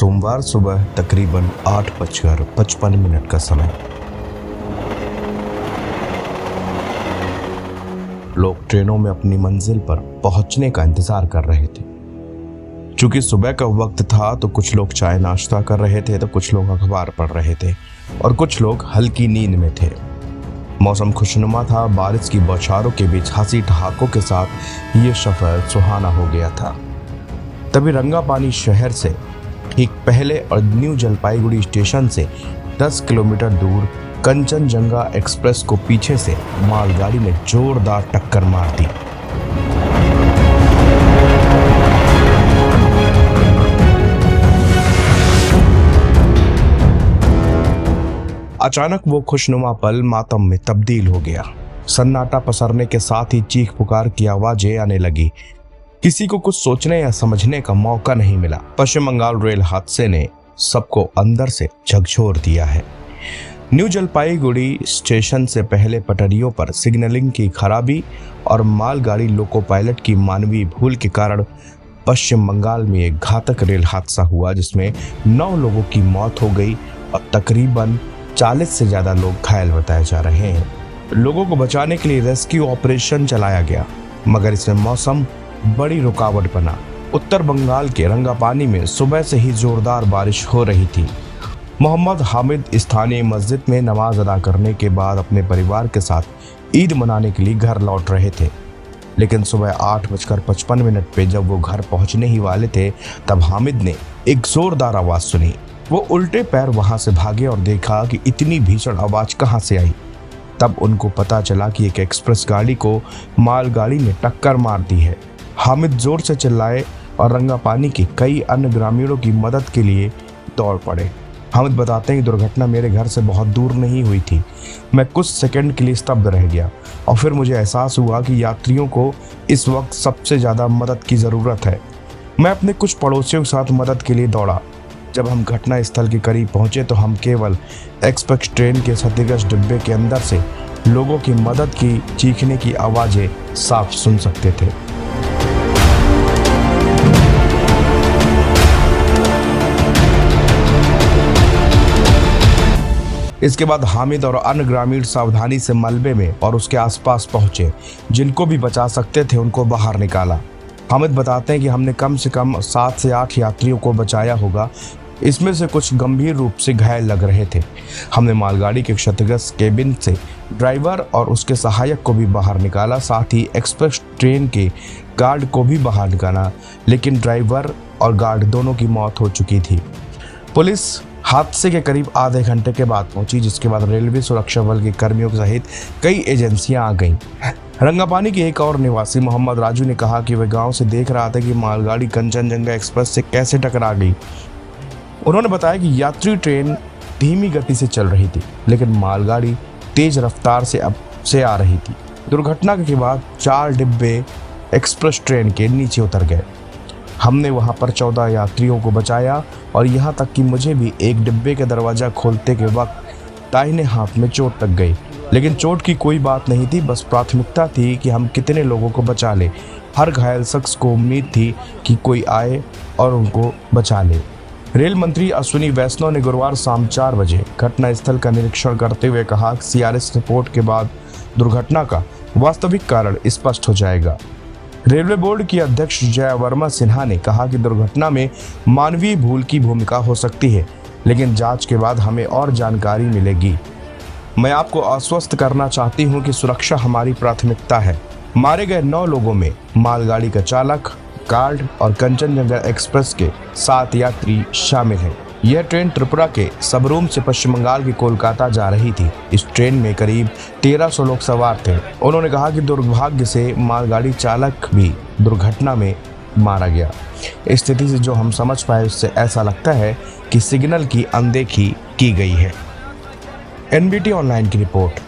सोमवार सुबह तकरीबन 8:55 का समय। लोग ट्रेनों में अपनी मंजिल पर पहुंचने का इंतजार कर रहे थे। चूंकि सुबह का वक्त था तो कुछ लोग चाय नाश्ता कर रहे थे तो कुछ लोग अखबार पढ़ रहे थे और कुछ लोग हल्की नींद में थे। मौसम खुशनुमा था। बारिश की बौछारों के बीच हंसी ठहाकों के साथ ये सफर सुहाना हो गया था। तभी रंगापानी शहर से ठीक पहले और न्यू जलपाईगुड़ी स्टेशन से 10 किलोमीटर दूर कंचनजंगा एक्सप्रेस को पीछे से मालगाड़ी ने जोरदार टक्कर मार दी। अचानक वो खुशनुमा पल मातम में तब्दील हो गया। सन्नाटा पसरने के साथ ही चीख पुकार की आवाजें आने लगी। किसी को कुछ सोचने या समझने का मौका नहीं मिला। पश्चिम बंगाल रेल हादसे ने सबको अंदर से झकझोर दिया है। न्यू जलपाईगुड़ी स्टेशन से पहले पटरियों पर सिग्नलिंग की खराबी और मालगाड़ी लोको पायलट की मानवीय भूल के कारण पश्चिम बंगाल में एक घातक रेल हादसा हुआ जिसमें 9 लोगों की मौत हो गई और तकरीबन 40 से ज्यादा लोग घायल बताए जा रहे हैं। लोगों को बचाने के लिए रेस्क्यू ऑपरेशन चलाया गया मगर इसमें मौसम बड़ी रुकावट बना। उत्तर बंगाल के रंगापानी में सुबह से ही जोरदार बारिश हो रही थी। मोहम्मद हामिद स्थानीय मस्जिद में नमाज अदा करने के बाद अपने परिवार के साथ ईद मनाने के लिए घर लौट रहे थे। लेकिन सुबह 8:55 पे जब वो घर पहुंचने ही वाले थे तब हामिद ने एक जोरदार आवाज सुनी। वो उल्टे पैर वहां से भागे और देखा कि इतनी भीषण आवाज कहां से आई। तब उनको पता चला कि एक एक्सप्रेस गाड़ी को मालगाड़ी ने टक्कर मार दी है। हामिद जोर से चिल्लाए और रंगापानी के कई अन्य ग्रामीणों की मदद के लिए दौड़ पड़े। हामिद बताते हैं कि दुर्घटना मेरे घर से बहुत दूर नहीं हुई थी। मैं कुछ सेकंड के लिए स्तब्ध रह गया और फिर मुझे एहसास हुआ कि यात्रियों को इस वक्त सबसे ज़्यादा मदद की ज़रूरत है। मैं अपने कुछ पड़ोसियों के साथ मदद के लिए दौड़ा। जब हम घटना स्थल के करीब पहुंचे तो हम केवल एक्सप्रेस ट्रेन के क्षतिग्रस्त डिब्बे के अंदर से लोगों की मदद की चीखने की आवाज़ें साफ सुन सकते थे। इसके बाद हामिद और अन्य ग्रामीण सावधानी से मलबे में और उसके आसपास पहुंचे। जिनको भी बचा सकते थे उनको बाहर निकाला। हामिद बताते हैं कि हमने कम से कम 7 से 8 यात्रियों को बचाया होगा। इसमें से कुछ गंभीर रूप से घायल लग रहे थे। हमने मालगाड़ी के क्षतिग्रस्त केबिन से ड्राइवर और उसके सहायक को भी बाहर निकाला। साथ ही एक्सप्रेस ट्रेन के गार्ड को भी बाहर निकाला, लेकिन ड्राइवर और गार्ड दोनों की मौत हो चुकी थी। पुलिस हादसे के करीब आधे घंटे के बाद पहुंची, जिसके बाद रेलवे सुरक्षा बल के कर्मियों सहित कई एजेंसियां आ गईं। रंगापानी के एक और निवासी मोहम्मद राजू ने कहा कि वह गांव से देख रहा था कि मालगाड़ी कंचनजंगा एक्सप्रेस से कैसे टकरा गई। उन्होंने बताया कि यात्री ट्रेन धीमी गति से चल रही थी लेकिन मालगाड़ी तेज रफ्तार से आ रही थी। दुर्घटना के बाद 4 डिब्बे एक्सप्रेस ट्रेन के नीचे उतर गए। हमने वहां पर 14 यात्रियों को बचाया और यहां तक कि मुझे भी एक डिब्बे का दरवाजा खोलते के वक्त दाहिने हाथ में चोट लग गई। लेकिन चोट की कोई बात नहीं थी, बस प्राथमिकता थी कि हम कितने लोगों को बचा लें। हर घायल शख्स को उम्मीद थी कि कोई आए और उनको बचा ले। रेल मंत्री अश्विनी वैष्णव ने गुरुवार शाम 4 बजे घटनास्थल का निरीक्षण करते हुए कहा कि सीआरएस रिपोर्ट के बाद दुर्घटना का वास्तविक कारण स्पष्ट हो जाएगा। रेलवे बोर्ड की अध्यक्ष जया वर्मा सिन्हा ने कहा कि दुर्घटना में मानवीय भूल की भूमिका हो सकती है, लेकिन जांच के बाद हमें और जानकारी मिलेगी। मैं आपको आश्वस्त करना चाहती हूं कि सुरक्षा हमारी प्राथमिकता है। मारे गए 9 लोगों में मालगाड़ी का चालक, गार्ड और कंचनजंगा एक्सप्रेस के 7 यात्री शामिल हैं। यह ट्रेन त्रिपुरा के सबरूम से पश्चिम बंगाल के कोलकाता जा रही थी। इस ट्रेन में करीब 1300 लोग सवार थे। उन्होंने कहा कि दुर्भाग्य से मालगाड़ी चालक भी दुर्घटना में मारा गया। स्थिति से जो हम समझ पाए उससे ऐसा लगता है कि सिग्नल की अनदेखी की गई है। एनबीटी ऑनलाइन की रिपोर्ट।